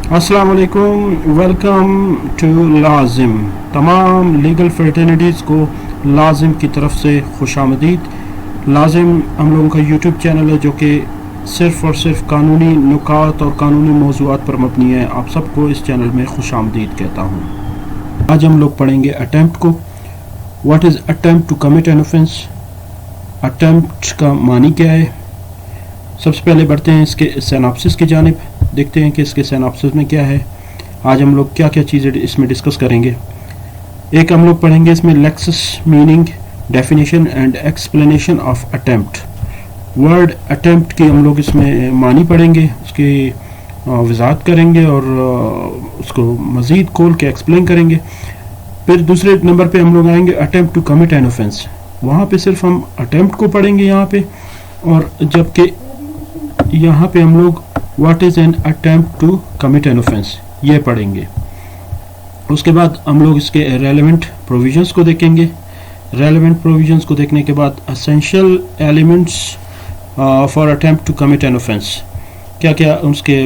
अस्सलाम वालेकुम, welcome to लाजिम। तमाम लीगल फ्रेटर्निटीज़ को लाजिम की तरफ से खुशामदीद। लाजिम हम लोगों का यूट्यूब चैनल है जो कि सिर्फ़ और सिर्फ कानूनी नुकात और कानूनी मौज़ूआत पर मबनी है। आप सबको इस चैनल में खुशामदीद कहता हूँ। आज हम लोग पढ़ेंगे अटैम्प्ट को। What is attempt to commit an offence? Attempt का मानी क्या है? सबसे पहले बढ़ते हैं इसके सिनॉप्सिस की जानिब, देखते हैं कि इसके सिनॉप्सिस में क्या है। आज हम लोग क्या क्या चीज़ें इसमें डिस्कस करेंगे। एक हम लोग पढ़ेंगे इसमें Lexus, meaning, definition and explanation of attempt. Word attempt की हम लोग इसमें मानी पढ़ेंगे, उसकी वजाहत करेंगे और उसको मज़ीद खोल के एक्सप्लेन करेंगे। फिर दूसरे नंबर पे हम लोग आएंगे attempt to commit an offence. वहाँ पे सिर्फ हम अटैम्प्ट को पढ़ेंगे यहाँ पे, और जबकि यहाँ पे हम लोग what is an attempt to commit an offence ये पढ़ेंगे। उसके बाद हम लोग इसके रेलेवेंट प्रोविजंस को देखेंगे। रेलेवेंट प्रोविजंस को देखने के बाद essential elements for attempt to commit an offence, क्या क्या उसके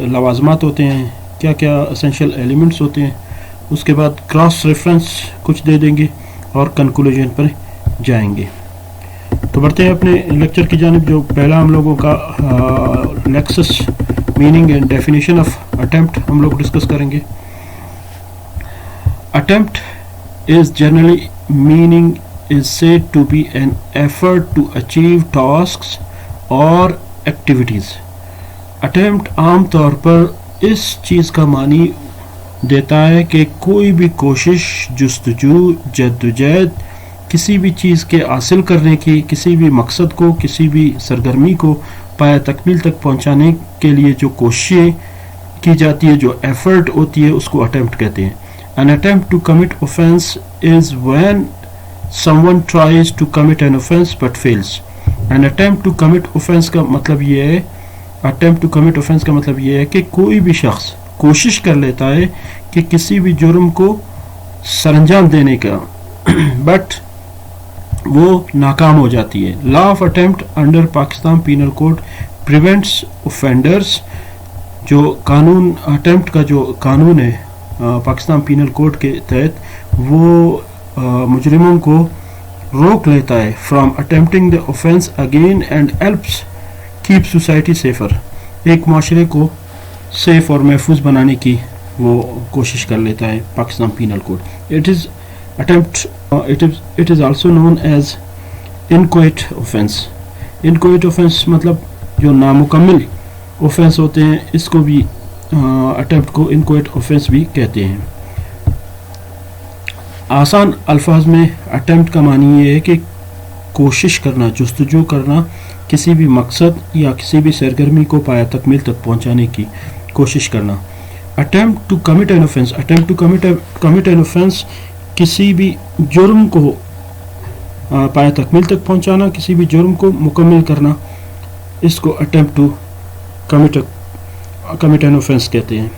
लवाजमात होते हैं, क्या क्या एसेंशियल एलिमेंट्स होते हैं। उसके बाद क्रॉस रेफरेंस कुछ दे देंगे और कंक्लूजन पर जाएंगे। तो बढ़ते हैं अपने लेक्चर की जानिब। जो पहला हम लोगों का lexis, meaning and definition of attempt हम लोग डिस्कस करेंगे। Attempt is generally meaning is said to be an effort to achieve tasks और एक्टिविटीज़। अटैम्प्ट आम तौर पर इस चीज़ का मानी देता है कि कोई भी कोशिश, जुस्तजू, जद्दोजहद किसी भी चीज़ के हासिल करने की, किसी भी मकसद को, किसी भी सरगर्मी को पाया तकमील तक पहुंचाने के लिए जो कोशिशें की जाती है, जो एफर्ट होती है, उसको अटैम्प्ट कहते हैं। An attempt to commit offence is when someone tries to commit an offence but fails. An attempt to commit offence का मतलब ये है, अटैम्प्ट टू कमिट ऑफेंस का मतलब ये है कि कोई भी शख्स कोशिश कर लेता है कि किसी भी जुर्म को सरंजाम देने का बट वो नाकाम हो जाती है। Law of attempt under Pakistan penal code prevents offenders, जो कानून अटेम्प्ट का जो कानून है पाकिस्तान पीनल कोड के तहत, वो मुजरिमों को रोक लेता है from attempting the offence again and helps keep society safer. एक माशरे को सेफ और महफूज बनाने की वो कोशिश कर लेता है Pakistan penal code. It is attempt it is also known as inchoate offense। inchoate offense मतलब जो नामुकम्मिल offense होते हैं, इसको भी attempt को inchoate offense भी कहते हैं। आसान अल्फाज में attempt का मानी ये है कि कोशिश करना, जुस्तजू करना, किसी भी मकसद या किसी भी सरगर्मी को पाया तकमील तक पहुंचाने की कोशिश करना। attempt to commit an offense, attempt to commit an offense किसी भी जुर्म को पाया तकमील तक पहुंचाना, किसी भी जुर्म को मुकम्मल करना, इसको attempt to commit an offence कहते हैं।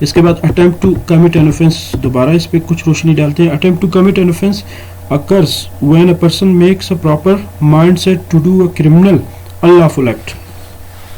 इसके बाद attempt to commit an offence, दोबारा इस पर कुछ रोशनी डालते हैं। Attempt to commit an offence occurs when a person makes a proper mindset to do a criminal unlawful act।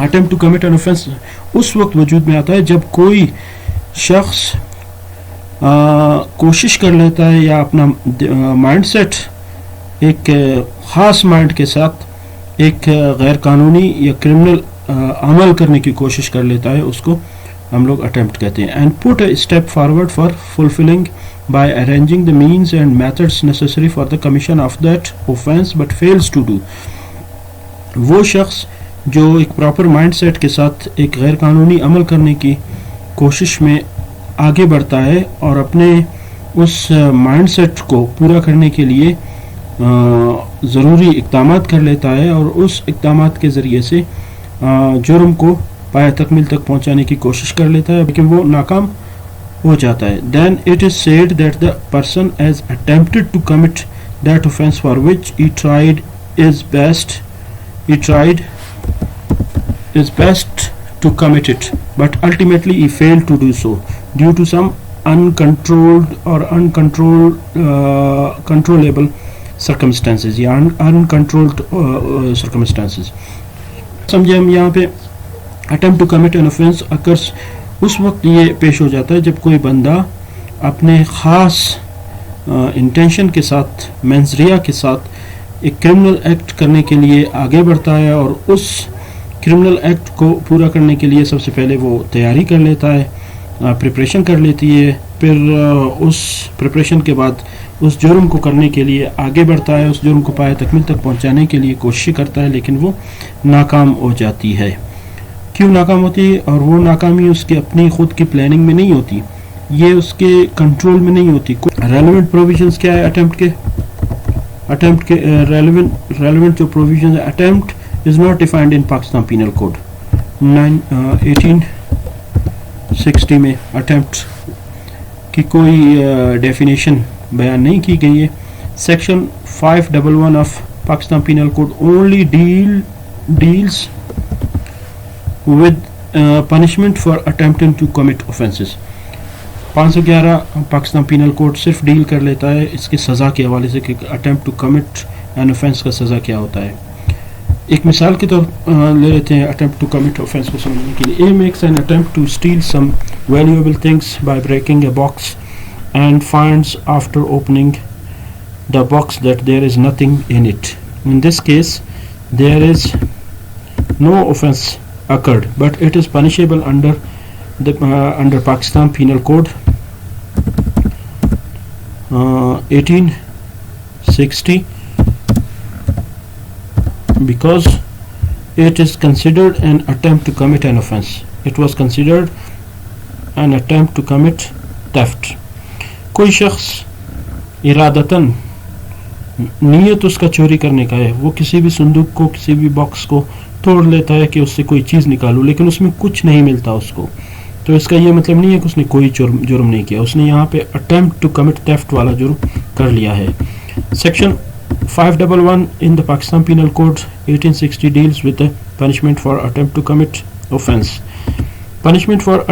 Attempt to commit an offence उस वक्त वजूद में आता है जब कोई शख्स कोशिश कर लेता है या अपना माइंडसेट एक ख़ास माइंड के साथ एक गैर कानूनी या क्रिमिनल अमल करने की कोशिश कर लेता है, उसको हम लोग अटेम्प्ट कहते हैं। And put a step forward for fulfilling by arranging the means and methods necessary for the commission of that offence but fails to do. वो शख्स जो एक प्रॉपर माइंडसेट के साथ एक गैर कानूनी अमल करने की कोशिश में आगे बढ़ता है और अपने उस माइंडसेट को पूरा करने के लिए ज़रूरी इक़दामात कर लेता है और उस इक़दामात के ज़रिए से जुर्म को पाया तकमील तक पहुंचाने की कोशिश कर लेता है, लेकिन वो नाकाम हो जाता है। Then it is said that the person has attempted to commit that offence for which he tried is best to commit it, but ultimately he failed to do so due to some controllable circumstances या uncontrolled circumstances। समझे हम यहाँ पे Attempt to commit an offence occurs उस वक्त ये पेश हो जाता है जब कोई बंदा अपने ख़ास इंटेंशन के साथ, मेंसरिया के साथ एक क्रिमिनल एक्ट करने के लिए आगे बढ़ता है और उस क्रिमिनल एक्ट को पूरा करने के लिए सबसे पहले वो तैयारी कर लेता है, प्रिपरेशन कर लेती है, फिर उस प्रिपरेशन के बाद उस जुर्म को करने के लिए आगे बढ़ता है, उस जुर्म को पाए तकमील तक पहुंचाने के लिए कोशिश करता है, लेकिन वो नाकाम हो जाती है। क्यों नाकाम होती है? और वो नाकामी उसकी अपनी खुद की प्लानिंग में नहीं होती, ये उसके कंट्रोल में नहीं होती। रेलेवेंट प्रोविजंस क्या है अटेम्प्ट के रेलेवेंट जो प्रोविजंस है, attempt is not defined in Pakistan penal code 1860 में अटेम्प्ट की कोई डेफिनेशन बयान नहीं की गई है। Section 511 of Pakistan penal code only deals with punishment for attempting to commit offences। 511 Pakistan penal code सिर्फ डील कर लेता है इसकी सज़ा के हवाले से कि attempt to commit an offence का सज़ा क्या होता है। एक मिसाल के तौर ले लेते हैं अटेम्प्ट टू कमिट ऑफेंस को समझने के लिए। A makes an attempt to steal some valuable things by breaking a box and finds after opening the box that there is nothing in it. In this case there is no offence occurred, but it is punishable under Pakistan Penal Code 1860 because it is considered an attempt to commit an offense. It was considered an attempt to commit theft. कोई शख्स इरादतन नीयत उसका चोरी करने का है, वो किसी भी संदूक को, किसी भी बॉक्स को तोड़ लेता है कि उससे कोई चीज़ निकालूं, लेकिन उसमें कुछ नहीं मिलता उसको, तो इसका ये मतलब नहीं है कि उसने कोई जुर्म नहीं किया, उसने यहाँ पे अटेम्प्ट टू कमिट थेफ्ट वाला जुर्म कर लिया है। Section 511 in the Pakistan penal code 1860 deals with the punishment for attempt to commit offence. Punishment for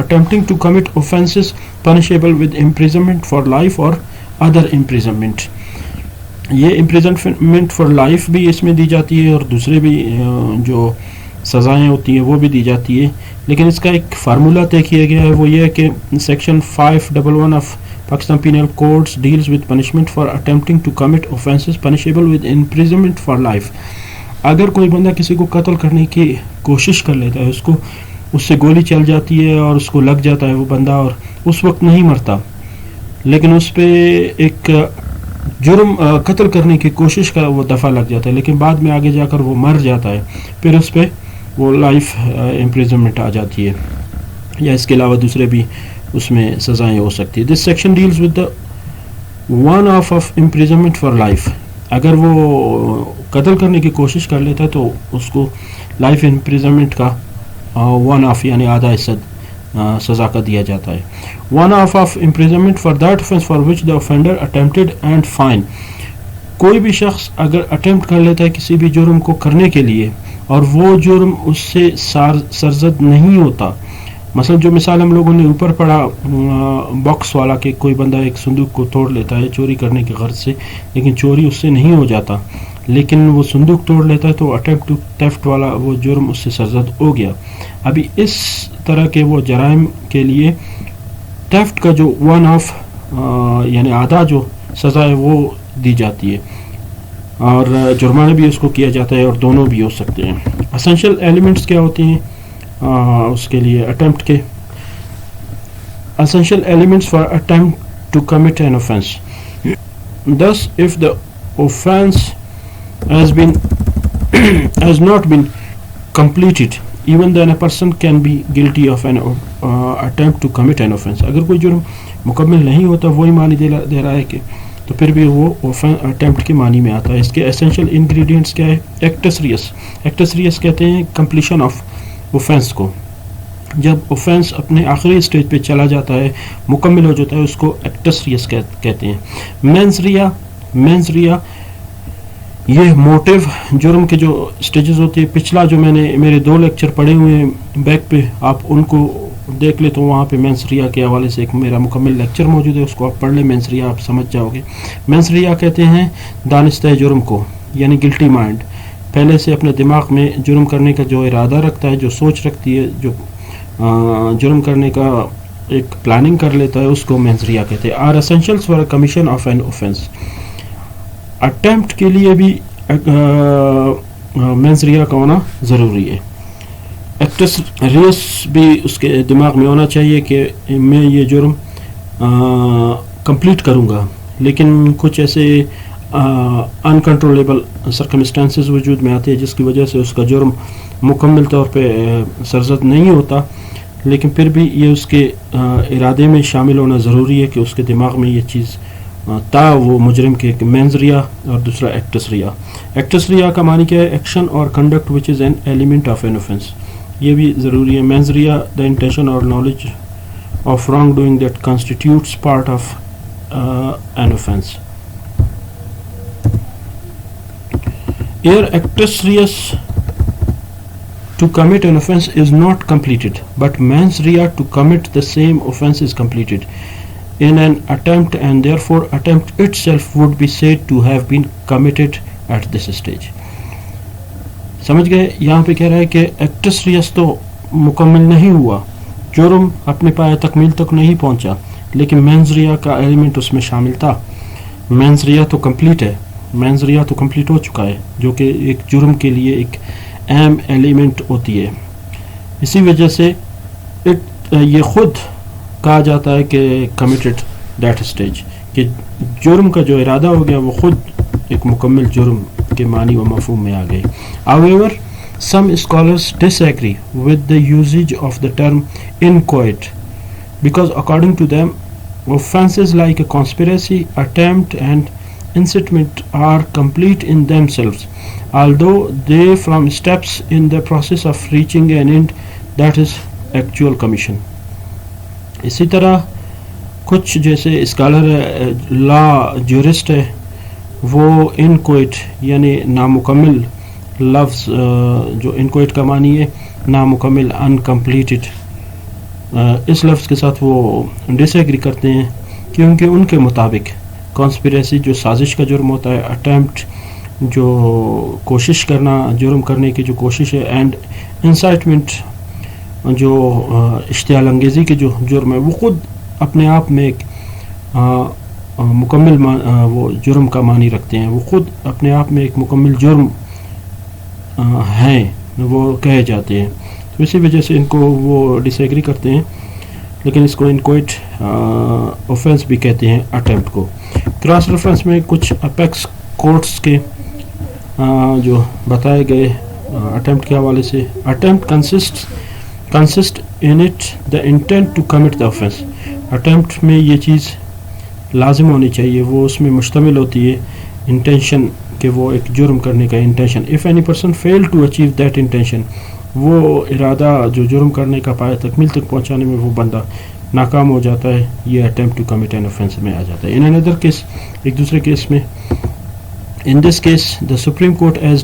attempting to commit offences punishable with imprisonment for life or other imprisonment। ये imprisonment for life भी इसमें दी जाती है और दूसरे भी जो सज़ाएँ होती हैं वो भी दी जाती है, लेकिन इसका एक फार्मूला तय किया गया है। वो ये है कि section 511 of Pakistan penal codes deals with punishment for attempting to commit offences punishable with imprisonment for life. अगर कोई बंदा किसी को कत्ल करने की कोशिश कर लेता है, उससे गोली चल जाती है और उसको लग जाता है वो बंदा, और उस वक्त नहीं मरता, लेकिन उस पे एक जुर्म कत्ल करने की कोशिश का वो दफ़ा लग जाता है, लेकिन बाद में आगे जाकर वो मर जाता है, फिर उस पर वो लाइफ इम्प्रिजनमेंट आ जाती है, या इसके अलावा दूसरे भी उसमें सज़ाएँ हो सकती है। This section deals with the one of imprisonment for life. अगर वो कत्ल करने की कोशिश कर लेता है तो उसको लाइफ इम्प्रिजनमेंट का वन ऑफ यानी आधा हिस्सा सज़ा का दिया जाता है। One of imprisonment for that offence for which the offender attempted and fine. कोई भी शख्स अगर अटेम्प्ट कर लेता है किसी भी जुर्म को करने के लिए और वो जुर्म उससे सरजद नहीं होता, मतलब जो मिसाल हम लोगों ने ऊपर पढ़ा बॉक्स वाला कि कोई बंदा एक संदूक को तोड़ लेता है चोरी करने की गर्ज से, लेकिन चोरी उससे नहीं हो जाता, लेकिन वो संदूक तोड़ लेता है, तो अटेम्प्ट टू थेफ्ट वाला वो जुर्म उससे सरजद हो गया। अभी इस तरह के वो जराइम के लिए थेफ्ट का जो वन ऑफ यानी आधा जो सज़ा है वो दी जाती है, और जुर्माना भी उसको किया जाता है, और दोनों भी हो सकते हैं। एसेंशियल एलिमेंट्स क्या होती हैं उसके लिए अटेम्प्ट के? Essential elements for attempt to commit an offence. Thus, if the offense has not been completed, even then a person can be guilty of an attempt to commit an offense। अगर कोई जुर्म मुकम्मल नहीं होता, वही मानी दे रहा है कि, तो फिर भी वो अटेम्प्ट के मानी में आता है। इसके एसेंशियल इंग्रेडिएंट्स क्या है? एक्टस रियस कहते हैं कंप्लीशन ऑफ ऑफेंस को। जब ऑफेंस अपने आखिरी स्टेज पे चला जाता है, मुकम्मल हो जाता है, उसको एक्टस रियस कहते हैं। मेंस रिया ये मोटिव जुर्म के जो स्टेजेस होती है, पिछला जो मेरे 2 लेक्चर पढ़े हुए हैं बैक पे, आप उनको देख ले तो वहाँ पे मेंस रिया के हवाले से एक मेरा मुकम्मल लेक्चर मौजूद है, उसको आप पढ़ ले, मेंस रिया आप समझ जाओगे। मेंस रिया कहते हैं दानिस्ता जुर्म को, यानी गिल्टी माइंड। پہلے سے اپنے دماغ میں جرم کرنے کا جو ارادہ رکھتا ہے, جو سوچ رکھتی ہے, جو جرم کرنے کا ایک پلاننگ کر لیتا ہے, اس کو مینزریہ کہتے ہیں. Are essentials for commission of an offence. Attempt کے لیے بھی مینزریہ کا ہونا ضروری ہے. ایکٹس ریس بھی اس کے دماغ میں ہونا چاہیے کہ میں یہ جرم کمپلیٹ کروں گا, لیکن کچھ ایسے انکنٹرولیبل سرکمسٹانسز وجود میں آتے ہیں جس کی وجہ سے اس کا جرم مکمل طور پہ سرزد نہیں ہوتا, لیکن پھر بھی یہ اس کے ارادے میں شامل ہونا ضروری ہے کہ اس کے دماغ میں یہ چیز تا وہ مجرم کے مینز ریا اور دوسرا ایکٹس ریا. ایکٹس ریا کا معنی کیا ہے؟ ایکشن اور conduct which is an element of an offence. یہ بھی ضروری ہے. مینز ریا دا انٹینشن اور knowledge of wrong doing that constitutes part of an offence. Here actus reus to commit an offence is not completed, but mens rea to commit the same offence is completed in an attempt, and therefore attempt itself would be said to have been committed at this stage. سمجھ گئے؟ یہاں پہ کہہ رہا ہے کہ acts race تو مکمل نہیں ہوا, جرم اپنے پایہ تکمیل تک نہیں پہنچا, لیکن مینز ریا کا ایلیمنٹ اس میں شامل تھا. مینز ریا تو کمپلیٹ ہے, مینز ریا تو کمپلیٹ ہو چکا ہے, جو کہ ایک جرم کے لیے ایک اہم ایلیمنٹ ہوتی ہے. اسی وجہ سے یہ خود کہا جاتا ہے کہ کمیٹڈ دیٹ اسٹیج, کہ جرم کا جو ارادہ ہو گیا وہ خود ایک مکمل جرم کے معنی و مفہوم میں آ گئی. However, some scholars disagree with the usage of the term inchoate, because according to them, offences like a conspiracy, attempt and incitement are complete in themselves, although they form steps in the process of reaching an end, that is actual commission. اسی طرح کچھ جیسے scholar لا jurist ہے, وہ انکویٹ یعنی نامکمل لفظ, جو انکویٹ کا معنی ہے نامکمل, انکمپلیٹڈ, اس لفظ کے ساتھ وہ ڈس ایگری کرتے ہیں, کیونکہ ان کے مطابق کانسپیریسی جو سازش کا جرم ہوتا ہے, اٹیمپٹ جو کوشش کرنا جرم کرنے کی جو کوشش ہے, اینڈ انسائٹمنٹ جو اشتعال انگیزی کی جو جرم ہے, وہ خود اپنے آپ میں ایک مکمل وہ جرم کا معنی رکھتے ہیں, وہ خود اپنے آپ میں ایک مکمل جرم ہیں, وہ کہے جاتے ہیں. تو اسی وجہ سے ان کو وہ ڈس ایگری کرتے ہیں, لیکن اس کو انکویٹ اوفینس بھی کہتے ہیں اٹیمپٹ کو. کراس ریفرنس میں کچھ اپیکس کورٹس کے جو بتائے گئے اٹیمپٹ کے حوالے سے, attempt consist in it the intent to commit the offence. Attempt میں یہ چیز لازم ہونی چاہیے, وہ اس میں مشتمل ہوتی ہے انٹینشن, کہ وہ ایک جرم کرنے کا intention. If any person fail to achieve that intention, وہ ارادہ جو جرم کرنے کا پایہ تکمیل تک پہنچانے میں وہ بندہ ناکام ہو جاتا ہے, یہ attempt to commit an offence میں آ جاتا ہے. ان اندر کیس, ایک دوسرے کیس میں, in this case the Supreme Court has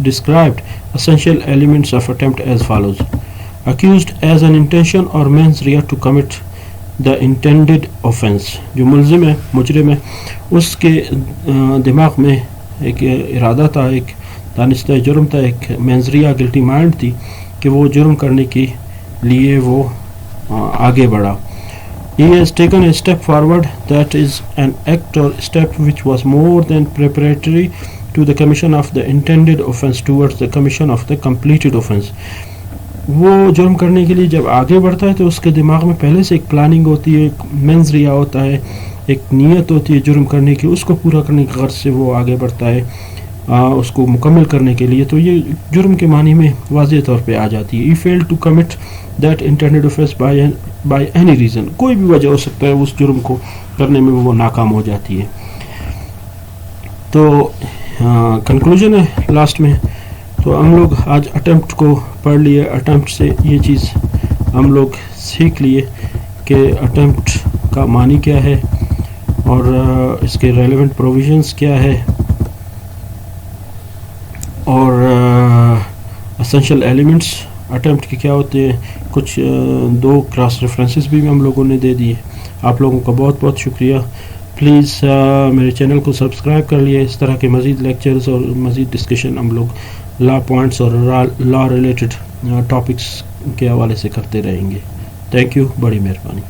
described essential elements of attempt as follows: accused as an intention or mens rea to commit the intended offense. جو ملزم ہے, مجرم ہے, اس کے دماغ میں ایک ارادہ تھا, ایک دانستہ جرم تھا, ایک مینز ریہ گلٹی مائنڈ تھی کہ وہ جرم کرنے کے لیے وہ آگے بڑھا. He has taken a step forward, that is an act or step which was more than preparatory to the commission of the intended offense towards the commission of the completed offense. وہ جرم کرنے کے لیے جب آگے بڑھتا ہے تو اس کے دماغ میں پہلے سے ایک پلاننگ ہوتی ہے, ایک مینز ریہ ہوتا ہے, ایک نیت ہوتی ہے جرم کرنے کی, اس کو پورا کرنے کی غرض سے وہ آگے بڑھتا ہے اس کو مکمل کرنے کے لیے. تو یہ جرم کے معنی میں واضح طور پہ آ جاتی ہے. He failed to commit that intended offense by any reason. کوئی بھی وجہ ہو سکتا ہے اس جرم کو کرنے میں وہ ناکام ہو جاتی ہے. تو کنکلوژن ہے لاسٹ میں, تو ہم لوگ آج اٹیمپٹ کو پڑھ لیے. اٹیمپٹ سے یہ چیز ہم لوگ سیکھ لیے کہ اٹیمپٹ کا معنی کیا ہے اور اس کے ریلیونٹ پروویژنس کیا ہے, اور اسینشل ایلیمنٹس اٹیمپٹ کے کیا ہوتے ہیں. کچھ 2 کراس ریفرنسز بھی ہم لوگوں نے دے دیے. آپ لوگوں کا بہت بہت شکریہ. پلیز میرے چینل کو سبسکرائب کر لیے. اس طرح کے مزید لیکچرز اور مزید ڈسکشن ہم لوگ لا پوائنٹس اور لا ریلیٹڈ ٹاپکس کے حوالے سے کرتے رہیں گے. تھینک یو, بڑی مہربانی.